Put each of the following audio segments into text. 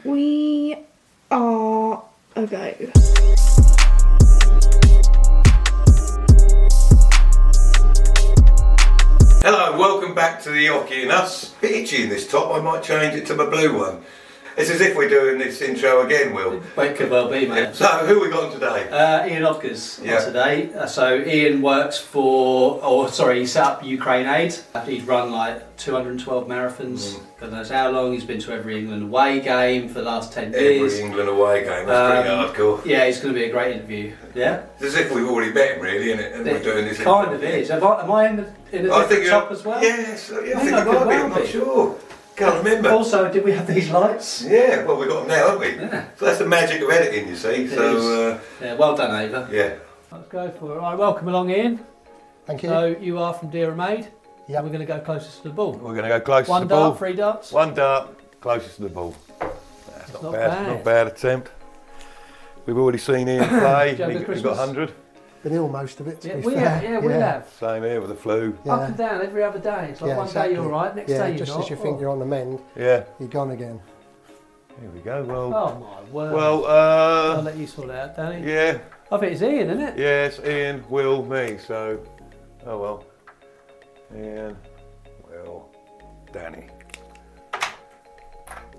We are a go. Hello, welcome back to the Oche Us. Bit itchy in this top, I might change it to my blue one. It's as if we're doing this intro again, Will. It could well be, mate. So, who we got on today? Ian Odgers on today. So Ian works he set up Ukraine Aid. He'd run like 212 marathons. God knows how long. He's been to every England away game for the last 10 years. Every England away game, that's pretty hardcore. Yeah, it's going to be a great interview. Yeah? It's as if we've already bet him, really, isn't it? And we're doing this. Kind of is. Am I in the top as well? Yes, I think I might be, I'm not sure. Can't remember. Also, did we have these lights? Yeah, well, we've got them now, haven't we? Yeah. So that's the magic of editing, you see. Yeah, well done, Ava. Yeah. Let's go for it. All right, welcome along, Ian. Thank you. So you are from Dereham Aid. Yeah. We're going to go closest to the ball. We're going to go closest One to the ball. dart, 3 darts. One dart, closest to the ball. That's not bad. Not bad attempt. We've already seen Ian play. Did you have a good He's Christmas? got 100. Been ill most of it, to Yeah, be we fair. have. We have. Same here with the flu. Yeah. Up and down every other day. It's like one day you're all right, next day you're just not. as you think you're on the mend, Yeah. you're gone again. Here we go. Well. Oh my word. Well. I'll let you sort it out, Danny. Yeah. I think it's Ian, isn't it? Yeah. It's Ian, Will, me. So. Oh well. Ian, Will, Danny.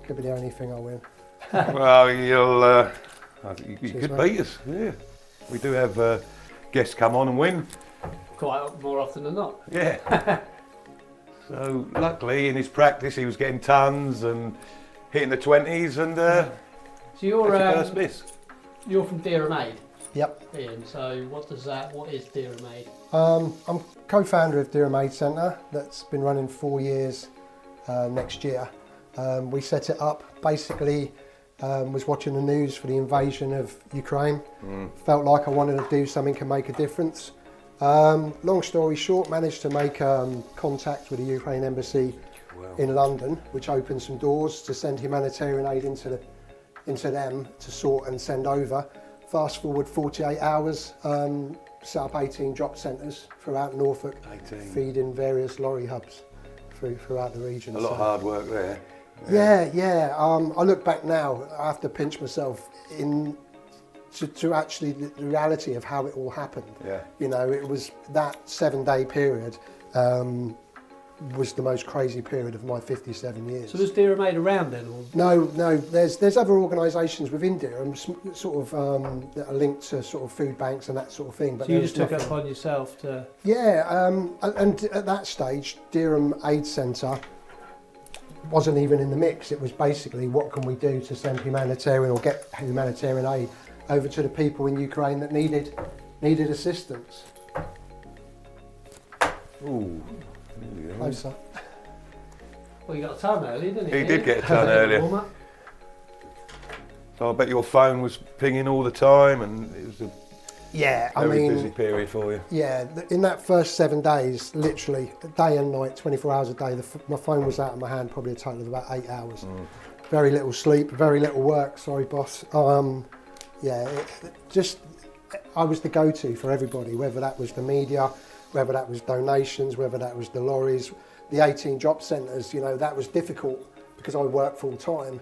Could be the only thing I win. Well, you Cheers, could mate. beat us. Yeah. We do have guests come on and win. Quite more often than not. Yeah. So luckily in his practice he was getting tons and hitting the 20s and So you're that's your first miss. you're from Dereham Aid, Yep. Ian. So what is Dereham Aid? I'm co-founder of Dereham Aid Centre. That's been running 4 years next year. We set it up basically. Was watching the news for the invasion of Ukraine. Felt like I wanted to do something and make a difference. Long story short, managed to make contact with the Ukraine embassy in London, which opened some doors to send humanitarian aid into them to sort and send over. Fast forward 48 hours, set up 18 drop centres throughout Norfolk, 18. feeding various lorry hubs throughout the region. A lot of hard work there. Yeah. I look back now, I have to pinch myself to actually the reality of how it all happened. Yeah. You know, it was that 7-day period was the most crazy period of my 57 years. So was Dereham Aid around then? Or? No, there's other organisations within Dereham sort of that are linked to sort of food banks and that sort of thing. But So you just took it upon yourself to... Yeah, and at that stage, Dereham Aid Centre wasn't even in the mix. It was basically what can we do to send humanitarian or get humanitarian aid over to the people in Ukraine that needed assistance. Ooh. Closer. Well, you got a ton early, didn't you? He did get a ton earlier. So I bet your phone was pinging all the time and it was a very busy period for you. Yeah, in that first 7 days, literally day and night, 24 hours a day, my phone was out of my hand probably a total of about 8 hours. Very little sleep, very little work, sorry boss. I was the go-to for everybody, whether that was the media, whether that was donations, whether that was the lorries, the 18 drop centres. You know, that was difficult because I work full time.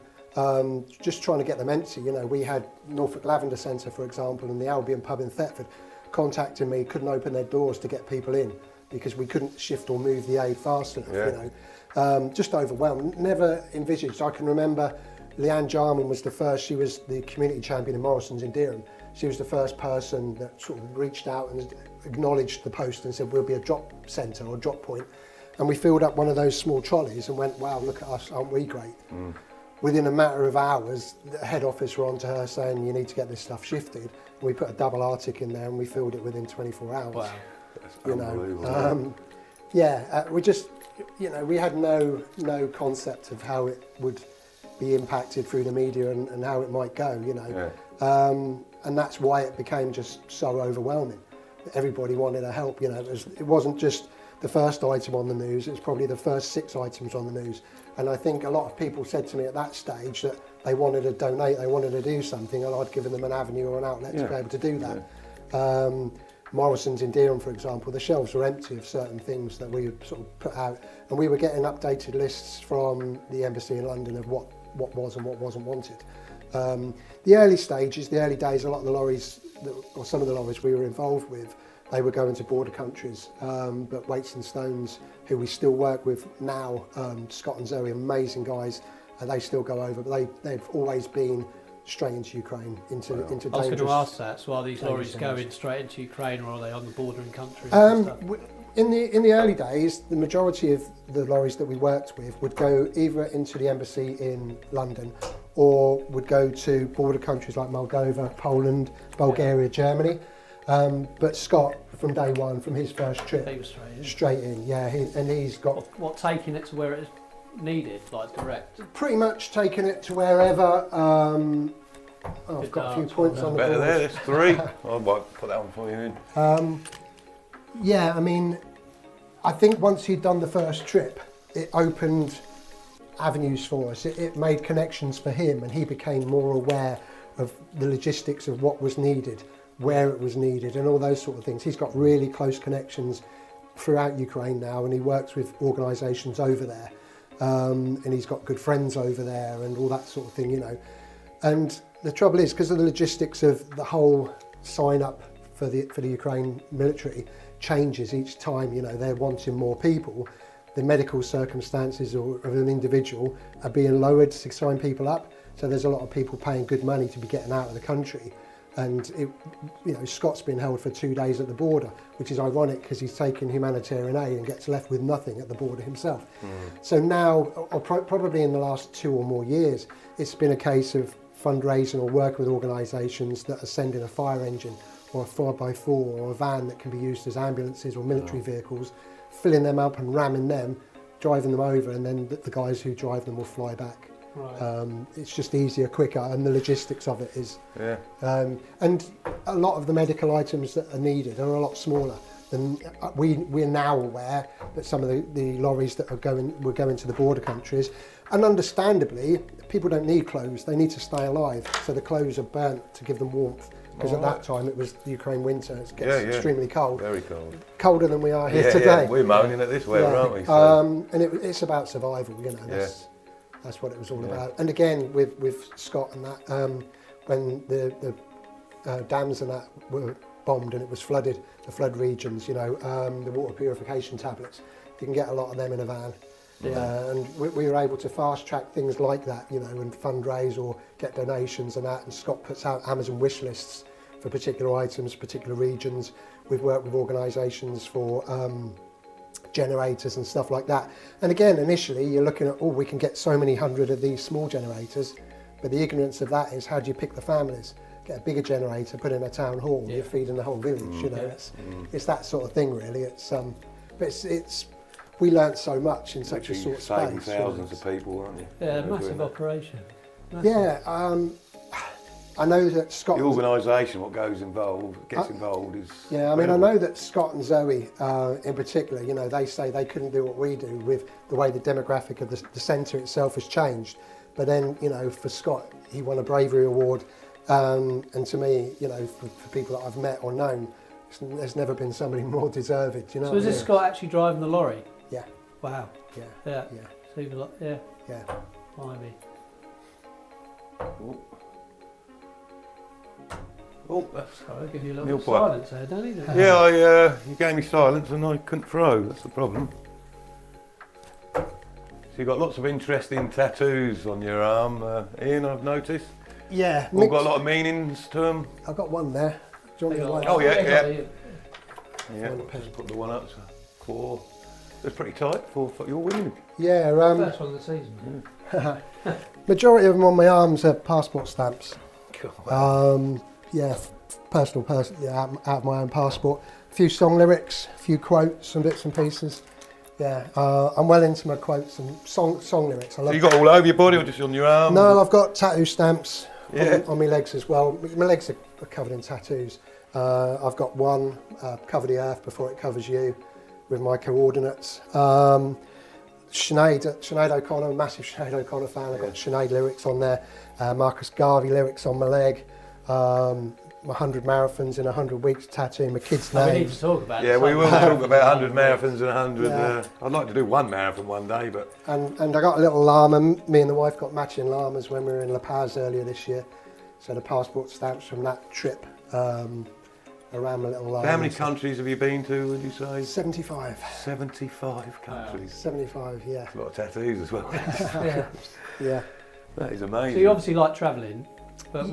Just trying to get them empty. You know, we had Norfolk Lavender Centre, for example, and the Albion pub in Thetford contacting me, couldn't open their doors to get people in because we couldn't shift or move the aid fast enough. Yeah. You know, just overwhelmed. Never envisaged. I can remember Leanne Jarman was the first. She was the community champion in Morrison's in Dereham. She was the first person that sort of reached out and acknowledged the post and said we'll be a drop centre or drop point. And we filled up one of those small trolleys and went, wow, look at us, aren't we great? Within a matter of hours, the head office were on to her saying you need to get this stuff shifted. And we put a double Arctic in there and we filled it within 24 hours. Wow. That's You unbelievable. know, we just, you know, we had no concept of how it would be impacted through the media and how it might go, you know. Yeah. And that's why it became just so overwhelming. Everybody wanted to help, you know. It wasn't just the first item on the news, it was probably the first 6 items on the news. And I think a lot of people said to me at that stage that they wanted to donate, they wanted to do something, and I'd given them an avenue or an outlet to be able to do that. Yeah. Morrison's in Dereham, for example, the shelves were empty of certain things that we would sort of put out, and we were getting updated lists from the embassy in London of what what was and what wasn't wanted. The early stages, the early days, a lot of the lorries, or some of the lorries we were involved with, they were going to border countries, but Weights and Stones, who we still work with now, Scott and Zoe, amazing guys, they still go over, but they've always been straight into Ukraine, into dangerous. I was going to ask that. So are these lorries going straight into Ukraine, or are they on the bordering countries and stuff? In the early days, the majority of the lorries that we worked with would go either into the embassy in London, or would go to border countries like Moldova, Poland, Bulgaria, Germany. But Scott, from day one, from his first trip, They were straight in, yeah, he's got what taking it to where it's needed, like direct? pretty much taken it to wherever. I've got a few points on the Better board. there, there's 3. I might put that one for you in. Yeah, I mean, I think once he'd done the first trip, it opened avenues for us. It made connections for him, and he became more aware of the logistics of what was needed, where it was needed, and all those sort of things. He's got really close connections throughout Ukraine now, and he works with organisations over there, and he's got good friends over there and all that sort of thing, you know. And the trouble is, because of the logistics of the whole sign up for the Ukraine military changes each time, you know, they're wanting more people. The medical circumstances of an individual are being lowered to sign people up. So there's a lot of people paying good money to be getting out of the country. And Scott's been held for 2 days at the border, which is ironic because he's taken humanitarian aid and gets left with nothing at the border himself. So now, or probably in the last 2 or more years, it's been a case of fundraising or working with organisations that are sending a fire engine or a 4x4 or a van that can be used as ambulances or military vehicles, filling them up and ramming them, driving them over, and then the guys who drive them will fly back. Right. It's just easier, quicker, and the logistics of it is. Yeah. And a lot of the medical items that are needed are a lot smaller than we're now aware that some of the lorries that were going to the border countries, and understandably, people don't need clothes; they need to stay alive. So the clothes are burnt to give them warmth. Because at that time it was the Ukraine winter, it gets extremely cold. Very cold. Colder than we are here today. Yeah. We're moaning at this weather, aren't we? So. And it's about survival, you know, that's what it was all about. And again, with Scott and that, when the dams and that were bombed and it was flooded, the flood regions, you know, the water purification tablets, you can get a lot of them in a van. And we were able to fast track things like that, you know, and fundraise or get donations and that. And Scott puts out Amazon wish lists for particular items, particular regions. We've worked with organisations for generators and stuff like that. And again, initially you're looking at, we can get so many hundred of these small generators, but the ignorance of that is, how do you pick the families? Get a bigger generator, put in a town hall, you're feeding the whole village, you know. It's that sort of thing, really. It's we learnt so much in such a short space. Saving thousands of people, aren't you? Yeah, massive operation. Massive. Yeah, I know that Scott... The organisation, what gets involved is... Yeah, I mean, I know that Scott and Zoe, in particular, you know, they say they couldn't do what we do with the way the demographic of the centre itself has changed. But then, you know, for Scott, he won a bravery award. And to me, you know, for people that I've met or known, there's never been somebody more deserved, you know. So is this Scott actually driving the lorry? Yeah. Wow. Yeah. Yeah. Yeah. So even like, yeah. Yeah. Blimey. That's... Sorry, I'll give you a little Neil bit of silence there, don't you? Yeah, you gave me silence and I couldn't throw, that's the problem. So you've got lots of interesting tattoos on your arm, Ian, I've noticed. Yeah. All got a lot of meanings to them. I've got one there. Do you want me to light Oh, it? yeah. Yeah, Find the pen. just put the one up, so claw. It's pretty tight for your winning. Yeah. First one of the season. Majority of them on my arms are passport stamps. Cool. Personal, out of my own passport. A few song lyrics, a few quotes and bits and pieces. Yeah, I'm well into my quotes and song lyrics. I love. So you got all over your body or just on your arm? No, I've got tattoo stamps on my legs as well. My legs are covered in tattoos. I've got one, cover the earth before it covers you, with my coordinates. Sinead O'Connor, massive Sinead O'Connor fan. I've got Sinead lyrics on there. Marcus Garvey lyrics on my leg. 100 marathons in 100 weeks, tattooing my kids' We need names. to talk about it. Yeah, we will talk about 100 marathons and 100. Yeah. I'd like to do one marathon one day, but And I got a little llama. Me and the wife got matching llamas when we were in La Paz earlier this year. So the passport stamps from that trip around my little llama. how many countries have you been to, would you say? 75. 75 countries. 75, yeah. That's a lot of tattoos as well. Yeah. Yeah. That is So amazing. you obviously like travelling, but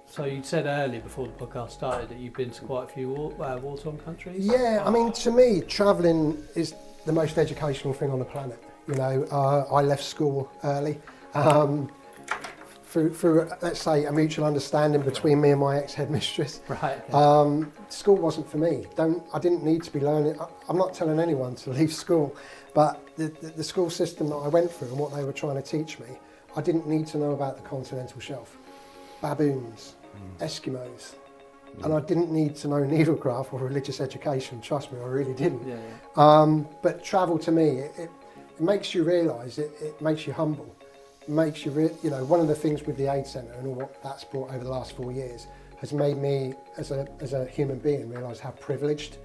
so you said earlier before the podcast started that you've been to quite a few war-torn countries? Yeah, I mean, to me, travelling is the most educational thing on the planet. You know, I left school early. Through, let's say, a mutual understanding between me and my ex-headmistress. Right. Okay. School wasn't for me. I didn't need to be learning. I'm not telling anyone to leave school, but the school system that I went through and what they were trying to teach me, I didn't need to know about the continental shelf, baboons, Eskimos, and I didn't need to know needlecraft or religious education. Trust me, I really didn't. Yeah. But travel to me, it makes you realise, it makes you humble. Makes you, one of the things with the Aid Centre and all what that's brought over the last 4 years has made me, as a human being, realise how privileged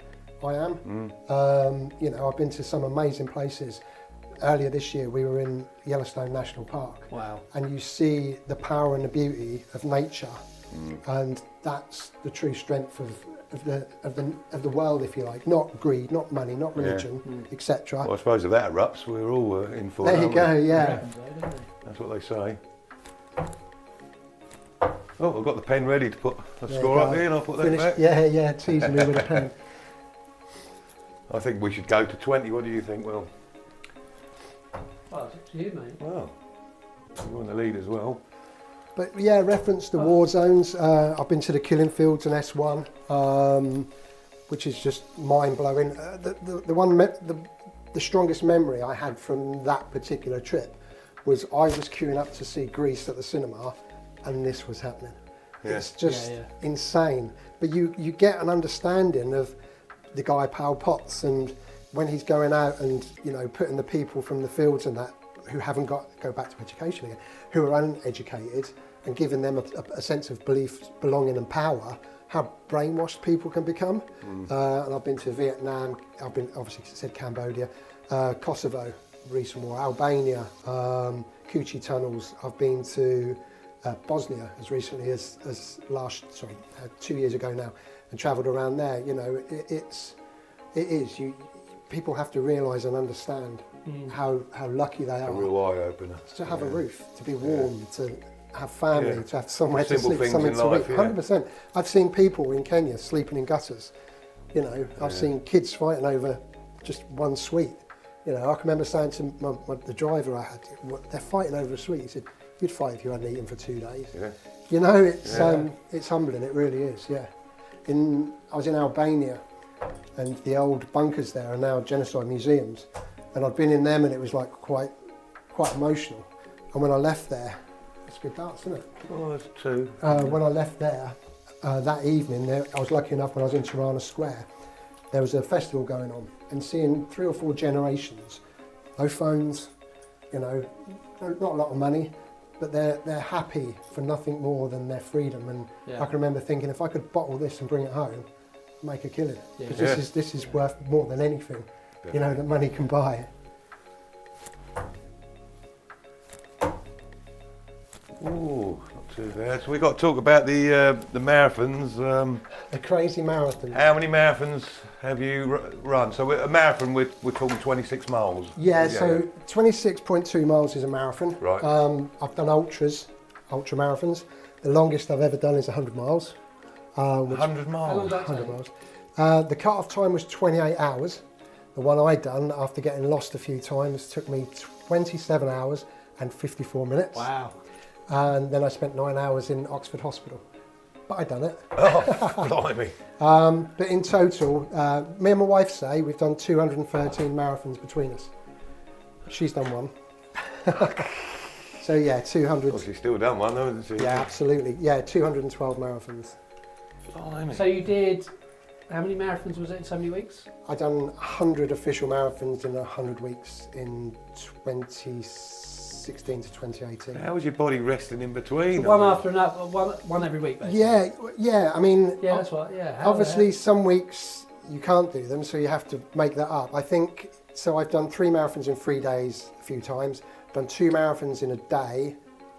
I am. I've been to some amazing places. Earlier this year, we were in Yellowstone National Park. Wow. And you see the power and the beauty of nature, and that's the true strength of the world, if you like. Not greed, not money, not religion, etc. Well, I suppose if that erupts, we're all in for it. There you aren't go. we? Yeah. That's what they say. Oh, I've got the pen ready to put a There score you up go. here, and I'll put that Finish. back. Yeah, teasing me with a pen. I think we should go to 20. What do you think, Will? Well, it's up to you, mate. Well, you're in the lead as well. But yeah, reference the war zones. I've been to the killing fields in S1, which is just mind blowing. The strongest memory I had from that particular trip was I was queuing up to see Grease at the cinema, and this was happening. Yeah. It's just Yeah. insane. But you get an understanding of the guy Pal Potts, and when he's going out and putting the people from the fields and that who haven't go back to education again, who are uneducated, and giving them a sense of belief, belonging and power, how brainwashed people can become. And I've been to Vietnam, I've been, obviously said Cambodia, Kosovo, recent war, Albania, Kuchi tunnels. I've been to Bosnia as recently as 2 years ago now, and travelled around there. People have to realise and understand how lucky they A are real eye opener. to have a roof, to be warm, to have family, Yeah. to have somewhere to Simple sleep, things something in to life, eat. yeah. 100%. I've seen people in Kenya sleeping in gutters. I've seen kids fighting over just one sweet. I can remember saying to the driver I had, they're fighting over a sweet. He said, you'd fight if you hadn't eaten for 2 days. Yeah. It's humbling, it really is, yeah. I was in Albania, and the old bunkers there are now genocide museums. And I'd been in them, and it was like quite emotional. And when I left there, it's good darts, isn't it? Oh, that's two. When I left there, that evening, I was lucky enough when I was in Tirana Square, there was a festival going on, and seeing 3 or 4 generations, no phones, not a lot of money, but they're happy for nothing more than their freedom. And Yeah. I can remember thinking, if I could bottle this and bring it home, make a killing. Yeah. Because this is worth more than anything, that money can buy. Ooh, not too bad. So we've got to talk about the marathons. A crazy marathon. How many marathons have you run? So a marathon, we're talking 26 miles. Yeah, so 26.2 miles is a marathon. Right. I've done ultra marathons. The longest I've ever done is 100 miles. 100 miles. 100 miles. The cut-off time was 28 hours. The one I done, after getting lost a few times, took me 27 hours and 54 minutes. Wow. And then I spent 9 hours in Oxford Hospital. But I done it. Oh, blimey. But in total, me and my wife say we've done 213 marathons between us. She's done one. So yeah, 200. Well, she's still done one, though, hasn't she? Yeah, absolutely. Yeah, 212 marathons. Blimey. So you did, how many marathons was it in so many weeks? I done 100 official marathons in 100 weeks in 26 2016 to 2018. How was your body resting in between? One after another, one every week, basically. Yeah. I mean, Yeah, that's right. Yeah. How obviously, some weeks you can't do them, so you have to make that up. I think so. I've done 3 marathons in 3 days a few times. Done 2 marathons in a day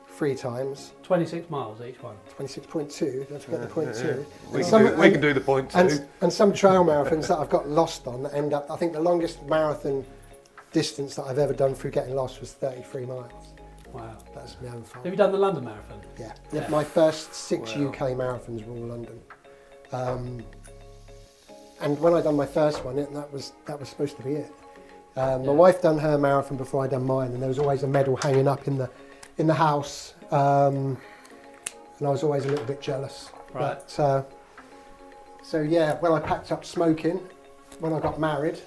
3 times. 26 miles each one. 26.2. Don't forget the point 2. We can do the point 2. And some trail marathons that I've got lost on that end up. I think the longest marathon distance that I've ever done through getting lost was 33 miles. Wow. That's my own fault. Have you done the London Marathon? Yeah. My first 6 Wow. UK marathons were all London. And when I done my first one, that was supposed to be it. My wife done her marathon before I done mine, and there was always a medal hanging up in the house, and I was always a little bit jealous. Right. But, so yeah, when I packed up smoking, when I got married,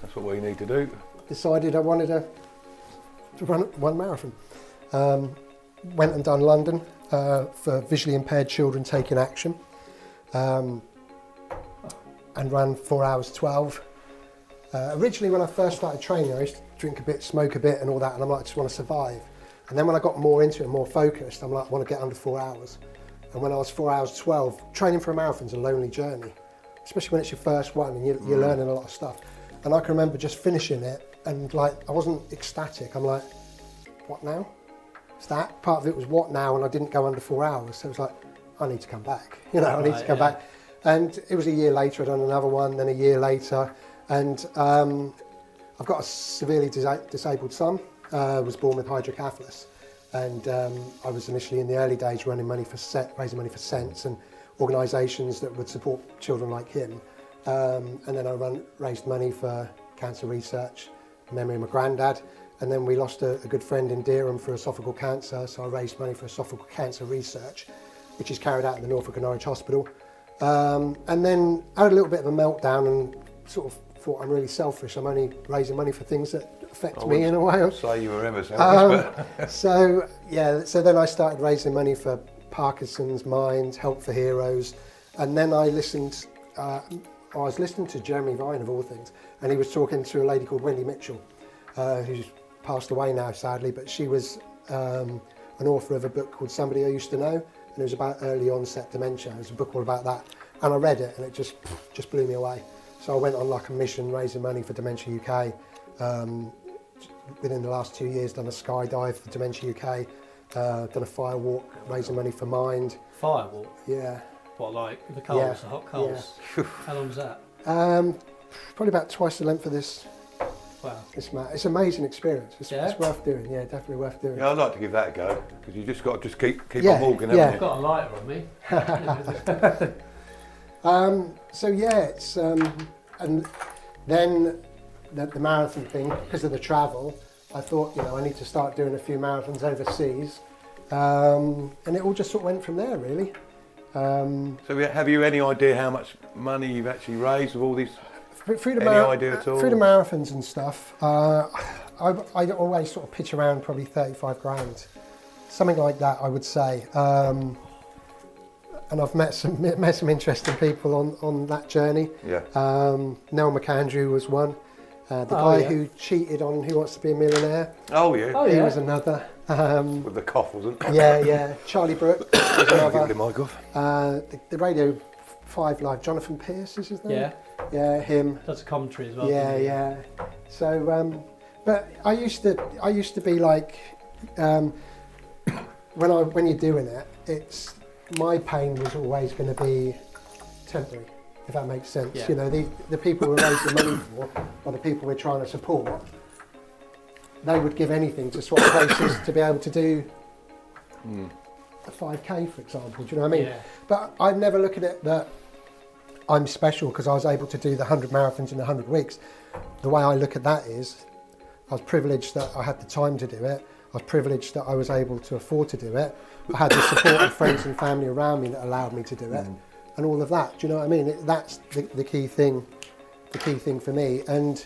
That's what we need to do. decided I wanted to run one marathon. Went and done London for visually impaired children taking action, and ran 4 hours 12. Originally, when I first started training, I used to drink a bit, smoke a bit, and all that, and I'm like, I just want to survive. And then when I got more into it, more focused, I'm like, I want to get under 4 hours. And when I was 4 hours 12, training for a marathon's a lonely journey, especially when it's your first one and you're learning a lot of stuff. And I can remember just finishing it, and like, I wasn't ecstatic. I'm like, what now? It's that part of it was what now, and I didn't go under 4 hours. So it was like, I need to come back. I need to come back. And it was a year later, I'd done another one, then a year later, and I've got a severely disabled son. Was born with hydrocephalus, and I was initially in the early days raising money for Sense and organisations that would support children like him. And then I raised money for cancer research, in memory of my granddad. And then we lost a good friend in Dereham for esophageal cancer, so I raised money for esophageal cancer research, which is carried out in the Norfolk and Norwich Hospital. And then I had a little bit of a meltdown and sort of thought, I'm really selfish. I'm only raising money for things that affect me in a way. Say you were ever selfish, but So then I started raising money for Parkinson's, Mind, Help for Heroes, and then I listened. I was listening to Jeremy Vine of all things, and he was talking to a lady called Wendy Mitchell, who's passed away now sadly, but she was an author of a book called Somebody I Used to Know, and it was about early onset dementia. It was a book all about that, and I read it, and it just blew me away. So I went on like a mission raising money for Dementia UK. Within the last 2 years, done a skydive for Dementia UK, done a fire walk raising money for Mind. Firewalk? Yeah. What, like the coals, Yeah. the hot coals? Yeah. How long was that? Probably about twice the length of this. Wow. It's an amazing experience. It's worth doing. Yeah, definitely worth doing. yeah, I'd like to give that a go, because you just got to keep Yeah, on walking, yeah. haven't I've got a lighter on me. So yeah, it's and then the marathon thing, because of the travel, I thought, I need to start doing a few marathons overseas, and it all just sort of went from there, really. So have you any idea how much money you've actually raised with all these? Through the idea at all? Through the marathons and stuff, I always sort of pitch around probably 35 grand, something like that, I would say. And I've met some interesting people on that journey. Yeah. Noel McAndrew was one. The guy who cheated on Who Wants to Be a Millionaire. Oh yeah. He was another. With the cough, wasn't it? Yeah. Charlie Brooke was another. Give him my cough. The Radio 5 Live, Jonathan Pierce is his name? Yeah. Yeah, him. Does a commentary as well. Yeah. So, but I used to be like, when you're doing it, it's my pain was always going to be temporary, if that makes sense. Yeah. The people we're raising money for, or the people we're trying to support, they would give anything to swap places to be able to do a 5K, for example. Do you know what I mean? Yeah. But I never look at it that I'm special because I was able to do the 100 marathons in 100 weeks. The way I look at that is, I was privileged that I had the time to do it. I was privileged that I was able to afford to do it. I had the support of friends and family around me that allowed me to do it, and all of that. Do you know what I mean? That's the key thing. The key thing for me. And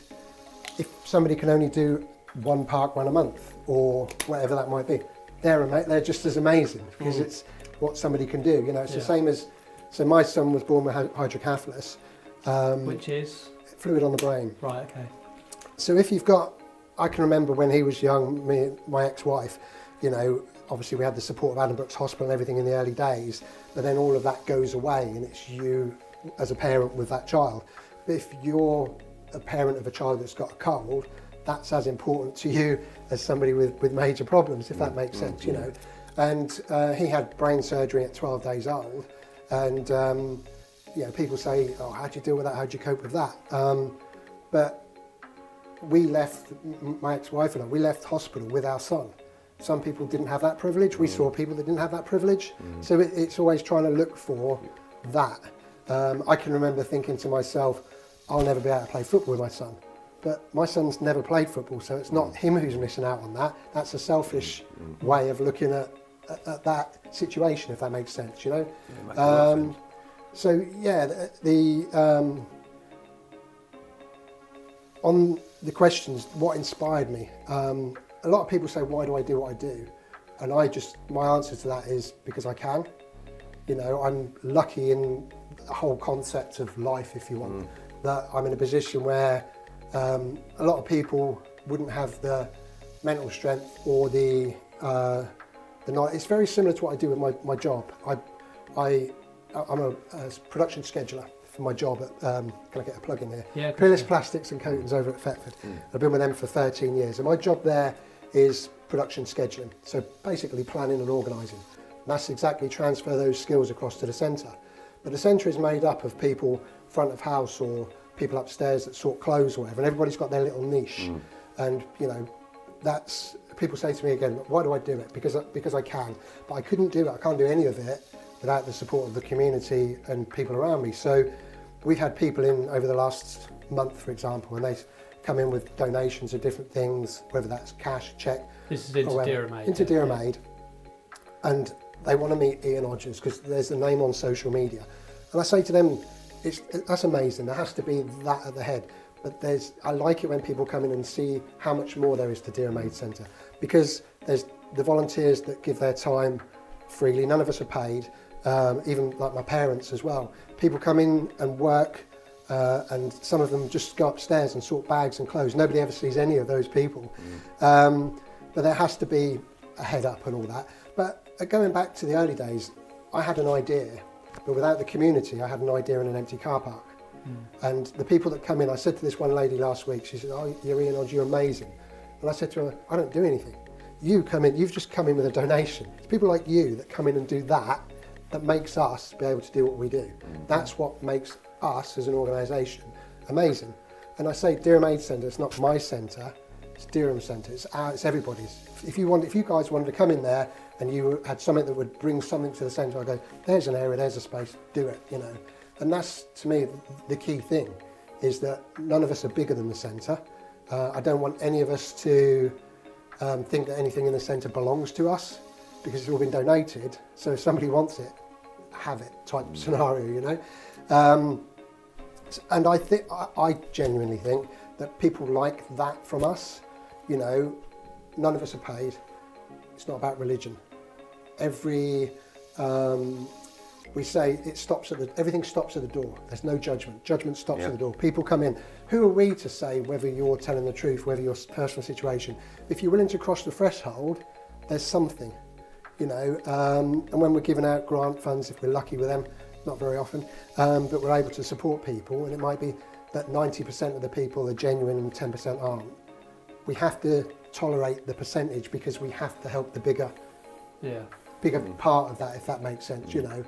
if somebody can only do one park run a month or whatever that might be, they're just as amazing because it's what somebody can do. It's the same as. So my son was born with hydrocephalus, Which is? fluid on the brain. Right, okay. So if you've got I can remember when he was young, me and my ex-wife, you know, obviously we had the support of Adam Brooks Hospital and everything in the early days, but then all of that goes away and it's you as a parent with that child. But if you're a parent of a child that's got a cold, that's as important to you as somebody with major problems, if that makes sense, you know. And he had brain surgery at 12 days old, and you know, people say, oh, how do you deal with that, how do you cope with that? But we left, my ex-wife and I, we left hospital with our son. Some people didn't have that privilege. We saw people that didn't have that privilege. So it's always trying to look for that. I can remember thinking to myself, I'll never be able to play football with my son. But my son's never played football, so it's not him who's missing out on that. That's a selfish way of looking at that situation, if that makes sense, you know? Yeah, makes a lot of sense. So yeah, on the questions, what inspired me? A lot of people say, why do I do what I do? And my answer to that is because I can. You know, I'm lucky in the whole concept of life, if you want, that I'm in a position where a lot of people wouldn't have the mental strength or the night. It's very similar to what I do with my job. I'm a production scheduler for my job at, can I get a plug in here? Yeah. Peerless Plastics and Coatings over at Thetford. I've been with them for 13 years, and my job there is production scheduling. So basically planning and organising. And that's exactly transfer those skills across to the centre. But the centre is made up of people front of house or people upstairs that sort clothes or whatever, and everybody's got their little niche. And you know, that's, people say to me again, why do I do it? Because I can, but I couldn't do it, I can't do any of it without the support of the community and people around me. So we've had people in over the last month, for example, and they come in with donations of different things, whether that's cash, cheque. This is into Dereham Aid. Into Dereham Aid. And they want to meet Ian Odgers because there's a name on social media. And I say to them, that's amazing, there has to be that at the head. But I like it when people come in and see how much more there is to Dereham Aid Centre, because there's the volunteers that give their time freely, none of us are paid, even like my parents as well. People come in and work, and some of them just go upstairs and sort bags and clothes. Nobody ever sees any of those people. But there has to be a head up and all that. But going back to the early days, I had an idea, but without the community, I had an idea in an empty car park. And the people that come in, I said to this one lady last week, she said, oh, you're Ian Odgers, you're amazing. And I said to her, I don't do anything. You come in, you've just come in with a donation. It's people like you that come in and do that makes us be able to do what we do. That's what makes us as an organisation amazing. And I say Dereham Aid Centre, it's not my centre, it's Dereham Centre, it's everybody's. If you guys wanted to come in there and you had something that would bring something to the centre, I go, there's an area, there's a space, do it, you know. And that's, to me, the key thing, is that none of us are bigger than the centre. I don't want any of us to think that anything in the centre belongs to us, because it's all been donated. So if somebody wants it, have it type scenario, you know. And I genuinely think that people like that from us. You know, none of us are paid. It's not about religion. We say everything stops at the door. There's no judgment. Judgment stops at the door. People come in. Who are we to say whether you're telling the truth, whether your personal situation? If you're willing to cross the threshold, there's something, you know. And when we're giving out grant funds, if we're lucky with them, not very often, but we're able to support people, and it might be that 90% of the people are genuine and 10% aren't. We have to tolerate the percentage because we have to help the bigger part of that, if that makes sense, you know.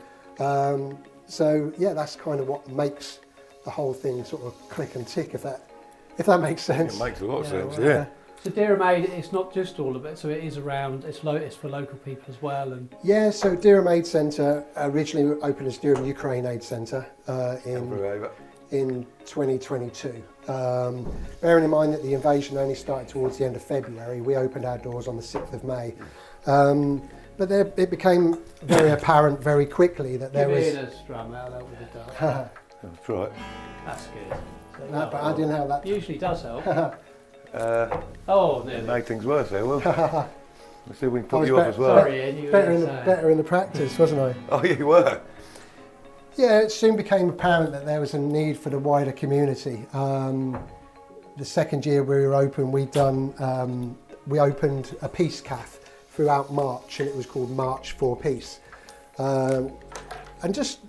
So yeah, that's kind of what makes the whole thing sort of click and tick, if that makes sense. It makes a lot of sense, well, yeah. So Dereham Aid, it's not just all of it, so it is around, it's for local people as well. And yeah, so Dereham Aid Centre originally opened as Dereham Ukraine Aid Centre in 2022. Bearing in mind that the invasion only started towards the end of February, we opened our doors on the 6th of May. But it became very apparent very quickly that there was... Give Ian a strum out with the dart. That's right. That's good. So but I didn't have that. Usually does help. It made things worse there, Will. Let's see if we can put you off as well. Sorry, Ian, you better in the practice, wasn't I? Oh, yeah, you were. Yeah, it soon became apparent that there was a need for the wider community. the second year we were open, we opened a peace cafe throughout March, and it was called March for Peace. And just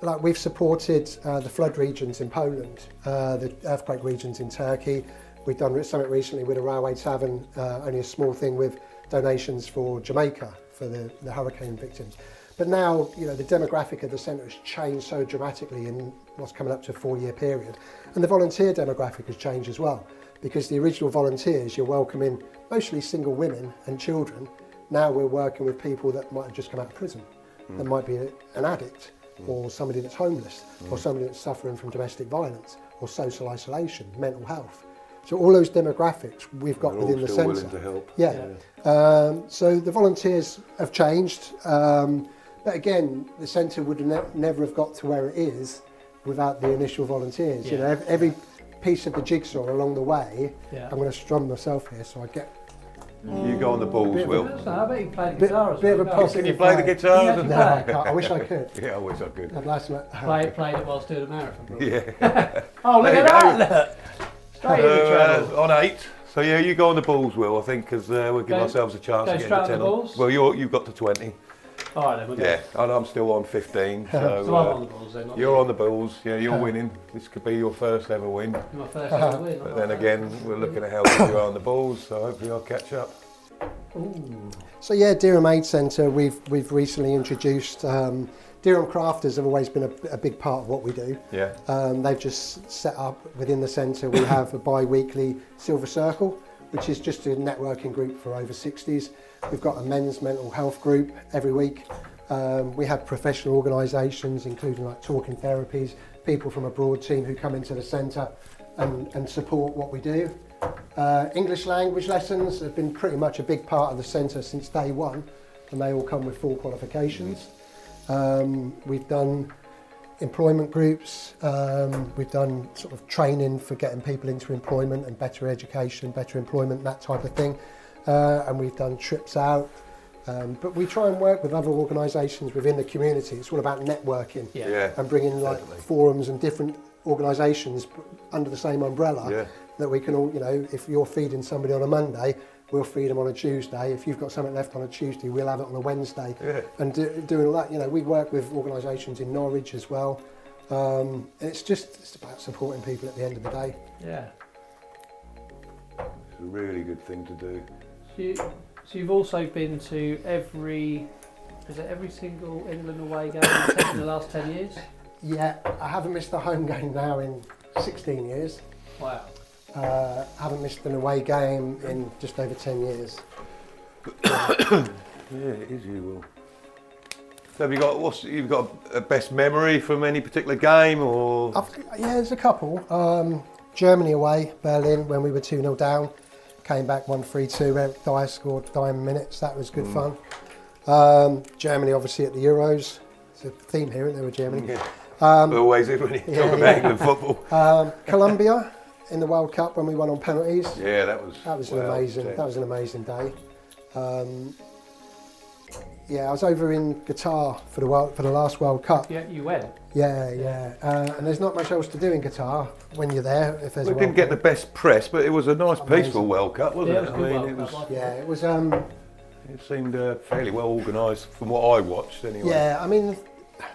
like we've supported the flood regions in Poland, the earthquake regions in Turkey. We've done something recently with a railway tavern, only a small thing with donations for Jamaica for the hurricane victims. But now, you know, the demographic of the centre has changed so dramatically in what's coming up to a 4-year period. And the volunteer demographic has changed as well, because the original volunteers, you're welcoming mostly single women and children. Now we're working with people that might have just come out of prison, that might be an addict, or somebody that's homeless, or somebody that's suffering from domestic violence, or social isolation, mental health. So all those demographics we've got within the centre. Willing to help. Yeah. So the volunteers have changed, but again, the centre would never have got to where it is without the initial volunteers. You know, every piece of the jigsaw along the way. I'm going to strum myself here, so I get. You go on the balls, Will. I bet you play the guitar as Bit of a well. positive Can you play the guitar? Yeah. No, I can't. I wish I could. Yeah, I wish I could. I'd like to. Played it whilst doing a marathon. Probably. Yeah. Oh, look There at you that! Look. Straight in the treble. On 8. So yeah, you go on the balls, Will, I think, because we'll give Go- ourselves a chance go to get straight on to 10 the balls? Well, you've got to 20. All right then, we'll go. Yeah, and I'm still on 15. So, So I'm on the balls then. Not you're you. on the balls. Yeah, you're winning. This could be your first ever win. My first ever win. But then again, we're looking at how good you are on the balls. So hopefully I'll catch up. Ooh. So yeah, Dereham Aid Centre, we've recently introduced. Dereham Crafters have always been a big part of what we do. Yeah. They've just set up within the centre, we have a bi-weekly Silver Circle, which is just a networking group for over 60s. We've got a men's mental health group every week. We have professional organisations, including like talking therapies, people from a broad team who come into the centre and support what we do. English language lessons have been pretty much a big part of the centre since day one, and they all come with full qualifications. We've done employment groups, we've done sort of training for getting people into employment and better education, better employment, that type of thing. And we've done trips out. But we try and work with other organisations within the community. It's all about networking and bringing like forums and different organisations under the same umbrella that we can all, you know, if you're feeding somebody on a Monday, we'll feed them on a Tuesday. If you've got something left on a Tuesday, we'll have it on a Wednesday. And doing all that, you know, we work with organisations in Norwich as well. And it's about supporting people at the end of the day. Yeah. It's a really good thing to do. So you've also been to every single England away game in the last 10 years? Yeah, I haven't missed a home game now in 16 years. Wow. Haven't missed an away game in just over 10 years. Yeah, it is you, Will. So you've got a best memory from any particular game, or? Yeah, there's a couple. Germany away, Berlin, when we were 2-0 down. Came back 1-3-2, Eric Dyer scored dying minutes, that was good fun. Germany obviously at the Euros. It's a theme here, isn't there, with Germany? Yeah. Always is when you talk about England football. Colombia in the World Cup when we won on penalties. Yeah, that was an amazing day. Yeah, I was over in Qatar for the last World Cup. Yeah, you went. Yeah. And there's not much else to do in Qatar when you're there. If there's we didn't get the best press, but it was a nice, peaceful World Cup, wasn't it? It was. It seemed fairly well organised from what I watched, anyway. Yeah, I mean,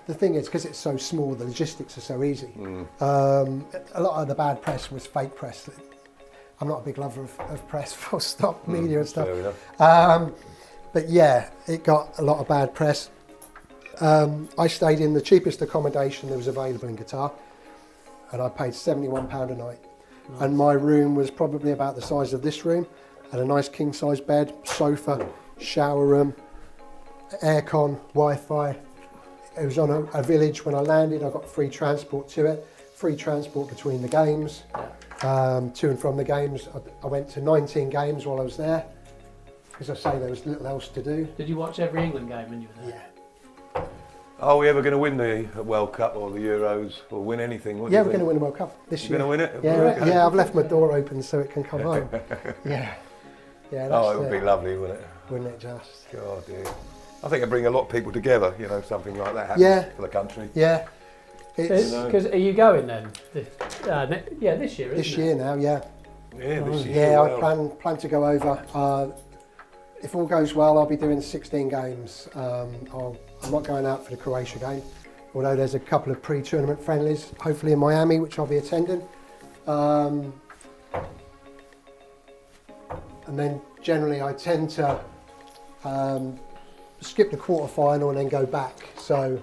the thing is, because it's so small, the logistics are so easy. A lot of the bad press was fake press. I'm not a big lover of press, full stop, media and stuff. Fair enough. But yeah, it got a lot of bad press. I stayed in the cheapest accommodation that was available in Qatar, and I paid £71 a night. Nice. And my room was probably about the size of this room. Had a nice king-size bed, sofa, shower room, aircon, Wi-Fi. It was on a village. When I landed, I got free transport to it, free transport between the games, to and from the games. I went to 19 games while I was there. As I say, there was little else to do. Did you watch every England game when you were there? Yeah. Are we ever going to win the World Cup or the Euros or win anything? We're going to win the World Cup this year. You're going to win it? Yeah, I've left my door open so it can come home. Yeah. It would be lovely, wouldn't it? Wouldn't it just? God, dear. I think it'd bring a lot of people together, you know, something like that happens for the country. Yeah. Because are you going then? This year, isn't it? This year now, yeah. Yeah, this is Yeah, I well. plan to go over. If all goes well, I'll be doing 16 games. I'm not going out for the Croatia game, although there's a couple of pre-tournament friendlies, hopefully in Miami, which I'll be attending. And then generally I tend to skip the quarter-final and then go back. So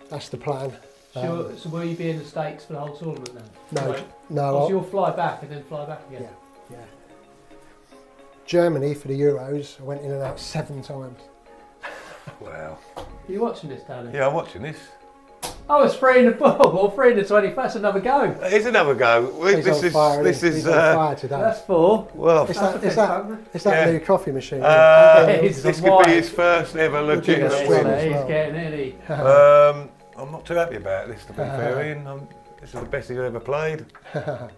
that's the plan. So will you be in the States for the whole tournament then? No, Right. no. Oh, so you'll fly back and then fly back again? Yeah. Germany for the Euros, I went in and out 7 times. Wow. Are you watching this, Danny? Yeah, I'm watching this. Oh, it's 3 in the ball, or 3 in the 20. That's another go. Here's another go. He's on fire, This he's is on fire today. That's 4. well. It's That's that Yeah. new coffee machine. This He's could wide. be his first ever legitimate Yeah, win. as He's well. getting it. I'm not too happy about this, to be fair, Ian. This is the best he's ever played. That's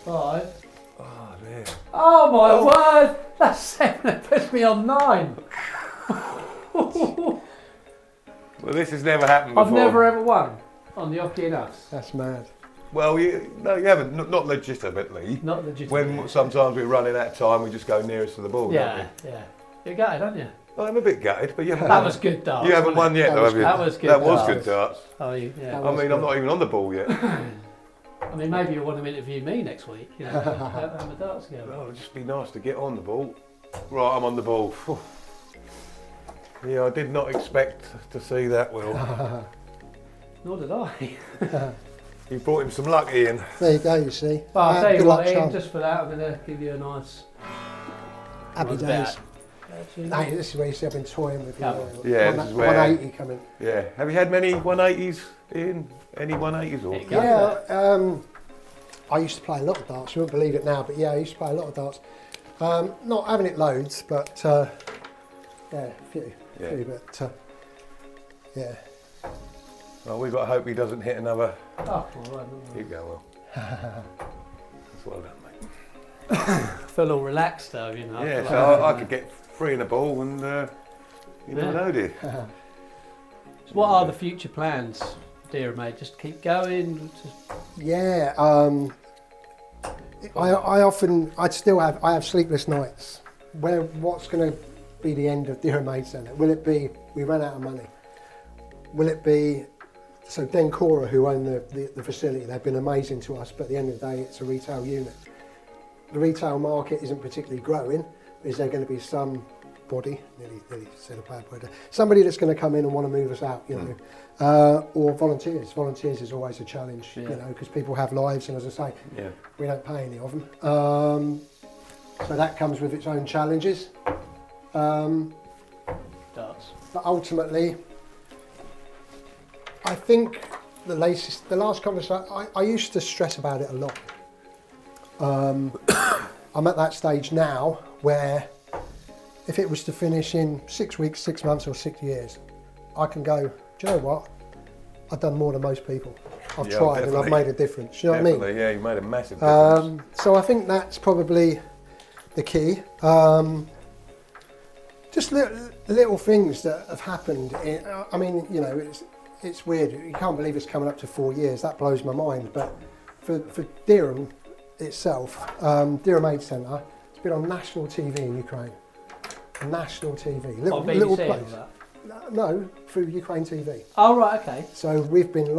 5. Oh dear. Oh my word! That's 7. That puts me on 9. Well, this has never happened before. I've never ever won on the Oche Us. That's mad. Well, you haven't. Not legitimately. Not legit. When sometimes we're running out of time, we just go nearest to the ball. Yeah. You're gutted, aren't you? Well, I'm a bit gutted, but you haven't. That was good darts. You haven't wasn't won yet, That though, was have you? That was good That was darts. good darts. it? Oh, yeah. That I was mean, I'm not even on the ball yet. I mean, maybe you'll want to interview me next week. You know, have a darts together. Oh, it'd just be nice to get on the ball. Right, I'm on the ball. Phew. Yeah, I did not expect to see that, Will. Nor did I. You brought him some luck, Ian. There you go, you see. Well, I'll tell Good you luck, what, Ian, Sean. just for that, I'm going to give you a nice. Happy What's days. that? Hey, this is where you see I've been toying with you. Yeah. Yeah, this is where- 180 coming. Yeah. Have you had many 180s, Ian? Any 180s? Or? There you go. Yeah, I used to play a lot of darts. You won't believe it now, but yeah, I used to play a lot of darts. Not having it loads, but yeah, a few. Yeah. But yeah. Well, we've got to hope he doesn't hit another. Oh, all right, You go, Will. That's well done, mate. I feel all relaxed though, you know. Yeah, feel so like- I could get 3 in a ball and you never Yeah. know, do you? So what are the future plans, dear mate? Just keep going. Yeah, I have sleepless nights. What's going to be the end of Dereham Aid Centre? Will it be we ran out of money? Will it be so Dencora, who own the facility, they've been amazing to us, but at the end of the day, it's a retail unit. The retail market isn't particularly growing. Is there going to be somebody, nearly said a bad word, somebody that's going to come in and want to move us out, you know, or volunteers. Volunteers is always a challenge, you know, because people have lives, and as I say, Yeah. we don't pay any of them. So that comes with its own challenges. Darts. But ultimately, I think the last conversation, I used to stress about it a lot. I'm at that stage now where if it was to finish in 6 weeks, 6 months or 6 years, I can go, do you know what? I've done more than most people. I've Yeah, tried and I've definitely. made a difference. You know what I mean? Definitely, yeah, you made a massive difference. So I think that's probably the key. Just little things that have happened. I mean, you know, it's weird. You can't believe it's coming up to 4 years. That blows my mind. But for Dereham itself, Dereham Aid Centre, it's been on national TV in Ukraine. National TV. On Little BBC or place. that? No, through Ukraine TV. Oh, right, okay. So we've been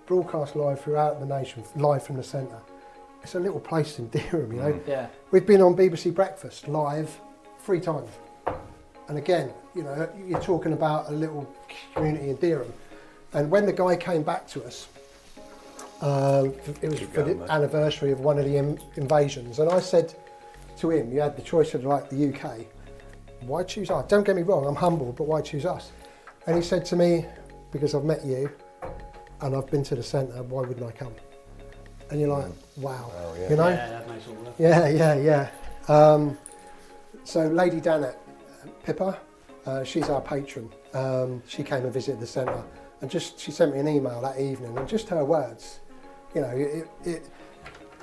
broadcast live throughout the nation, live from the centre. It's a little place in Dereham, you know. Yeah. We've been on BBC Breakfast live 3 times. And again, you know, you're talking about a little community in Dereham. And when the guy came back to us, it was for the anniversary of one of the invasions. And I said to him, you had the choice of like the UK. Why choose us? Don't get me wrong, I'm humble, but why choose us? And he said to me, because I've met you and I've been to the centre, why wouldn't I come? And you're like, wow, yeah. you know? Yeah, that makes all that. Yeah. So Lady Danet Pippa, she's our patron. She came and visited the centre, and she sent me an email that evening, and just her words, you know,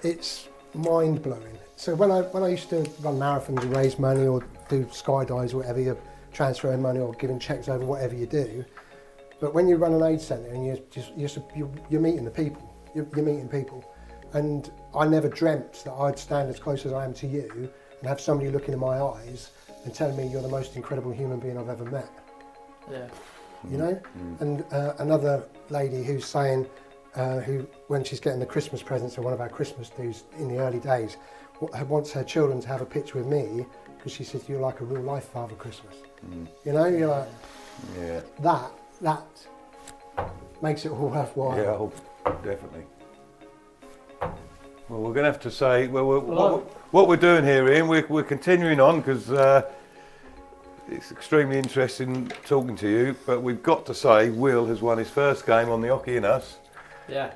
it's mind blowing. So when I used to run marathons and raise money or do skydives or whatever, you're transferring money or giving checks over, whatever you do. But when you run an aid centre and you're meeting the people, you're meeting people, and I never dreamt that I'd stand as close as I am to you and have somebody looking in my eyes and telling me you're the most incredible human being I've ever met. Yeah. You know? And another lady who's saying, who when she's getting the Christmas presents or one of our Christmas dues in the early days, wants her children to have a picture with me because she says you're like a real life Father Christmas. You know, you're like, that makes it all worthwhile. Yeah, definitely. Well, we're going to have to say, what we're doing here, Ian, we're continuing on because it's extremely interesting talking to you, but we've got to say Will has won his first game on the Oche Us. Yeah.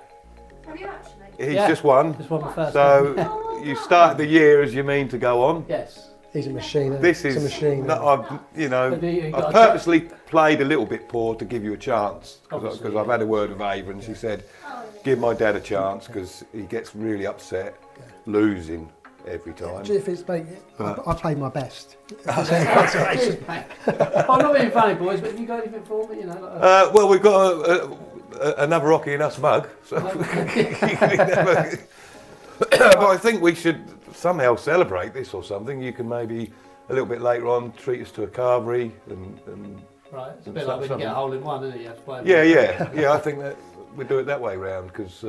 Have you actually? He's just won. Just won the first So game. you started the year as you mean to go on. Yes. He's a machine. This It's is a machine. I've purposely played a little bit poor to give you a chance because Obviously, I've had a word with Ava and she said, give my dad a chance because he gets really upset losing every time. If it's mate, I played my best. I'm not being funny, boys, but have you got anything for me? You know, Well, we've got another Oche Us mug, so but I think we should somehow celebrate this or something. You can maybe a little bit later on treat us to a carvery and right. It's a bit like when you get a hole in one, isn't it? You have to play yeah. I think that we do it that way round because.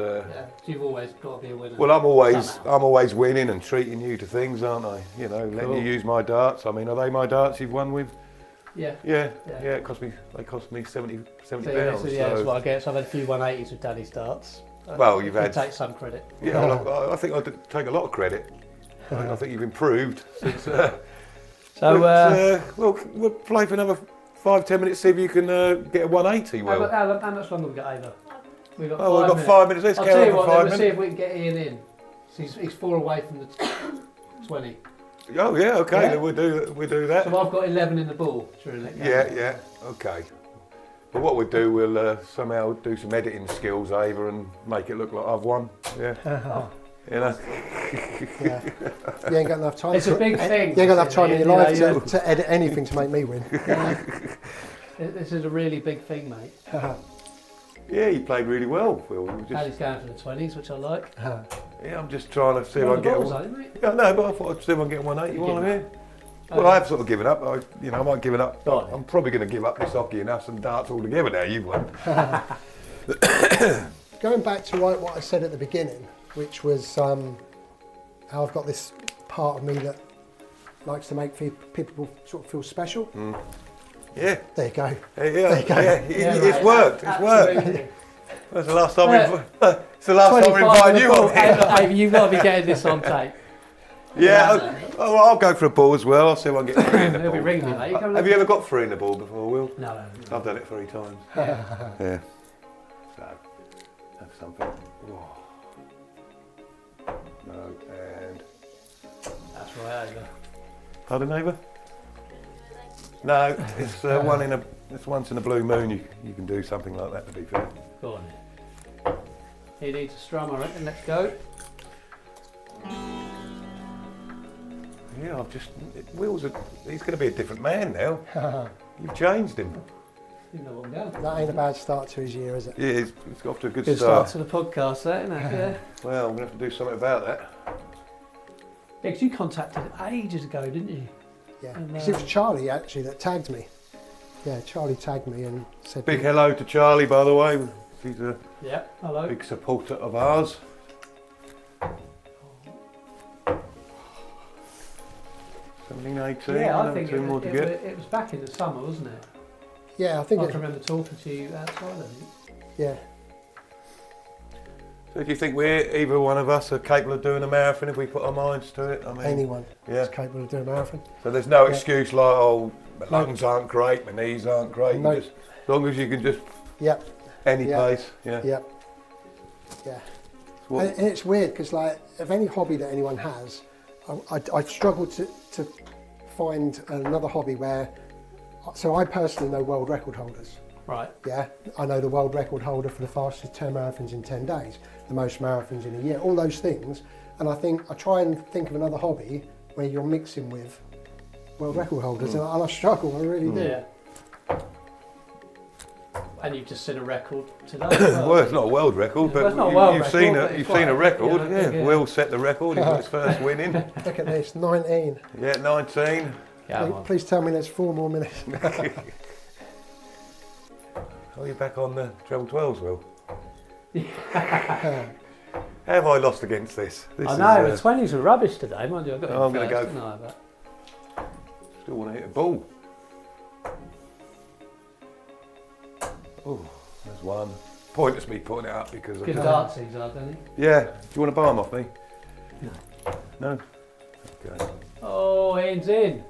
You've always got to be a winner. Well, I'm always winning and treating you to things, aren't I? You know, letting you use my darts. I mean, are they my darts you've won with? Yeah. They cost me £70. So that's what I get. So I've had a few 180s with Daddy's darts. Well, you've had. Take some credit. Yeah, well, I think I did take a lot of credit. I think you've improved since. We'll play for another 5-10 minutes. See if you can get a 180. Will. How much longer have we got, Ava? We've got 5 minutes. Let's I'll get tell you on what, for 5 we'll see minutes. if we can get Ian in. So he's 4 away from the 20. Oh yeah, okay. Yeah. Then we'll do that. So I've got 11 in the ball during that game. Yeah, okay. But what we'll do, we'll somehow do some editing skills, Ava, and make it look like I've won. Yeah. You know. Yeah. You ain't got enough time. It's a big thing. You ain't got enough time in your life to edit anything to make me win. This is a really big thing, mate. Yeah, you played really well, Phil. Paddy's going for the 20s, which I like. Yeah, I'm just trying to see if I can get one. Yeah, no, but I thought I'd see if I can get 180 while I'm here. Well, I have sort of given up. I might give it up. I'm probably going to give up this Oche Us and darts altogether now. You've won. Going back to what I said at the beginning, which was how I've got this part of me that likes to make people sort of feel special. Yeah. There you go. It's worked. It's worked. That's the last time it's the last time we're 25 inviting you on here. Ava, you've got to be getting this on tape. Yeah, I'll go for a ball as well. I'll see if I can get 3 in the He'll be ball. ringing me, mate. Have you ever got 3 in the ball before, Will? No. I've done it 3 times. Yeah. So, that's something. Oh. No, and... That's right, Ava. Pardon, neighbour? No, it's once in a blue moon you can do something like that, to be fair. Go on then. He needs a strum, I reckon. Let's go. Yeah, he's going to be a different man now. You've changed him. You know what I'm going. That ain't a bad start to his year, is it? Yeah, he's got off to a good Good start. start to the podcast, that, isn't it? Yeah. Well, I'm going to have to do something about that. Yeah, because you contacted ages ago, didn't you? Yeah. And, 'Cause it was Charlie actually that tagged me. Yeah, Charlie tagged me and said. Big hello to Charlie, by the way. He's a hello. big supporter of ours. 17, 18, Yeah, I think 2 more to get. it was back in the summer, wasn't it? Yeah, I think. I can remember talking to you outside, I think. Yeah. So do you think either one of us are capable of doing a marathon if we put our minds to it? I mean, Anyone yeah. is capable of doing a marathon. So there's no excuse like, oh, my lungs aren't great, my knees aren't great. No. As long as you can just Yep. any Yeah. pace. Yeah. Yep. Yeah. What- And it's weird because, like, of any hobby that anyone has, I struggle to find another hobby where. So I personally know world record holders. Right. Yeah, I know the world record holder for the fastest 10 marathons in 10 days, the most marathons in a year, all those things. And I try and think of another hobby where you're mixing with world record holders, and I struggle, I really do. Yeah. And you've just set a record today. Well, it's not a world record, Well, but it's not a world you've record, seen but it's you've quite seen a a- record. yeah, Yeah, yeah. Will set the record. He got his first win in. Look at this, 19. Yeah, 19. Yeah, Please tell me there's 4 more minutes. Are you back on the treble 12s, Will? Have I lost against this? This I know, is, the 20s were rubbish today, mind you. I got I'm going gonna to go- But Still want to hit a ball. Oh, there's one. Pointless me putting it up because good I darts these are, don't they? Yeah. Do you want to buy them off me? No. Okay. Oh, Ian's in.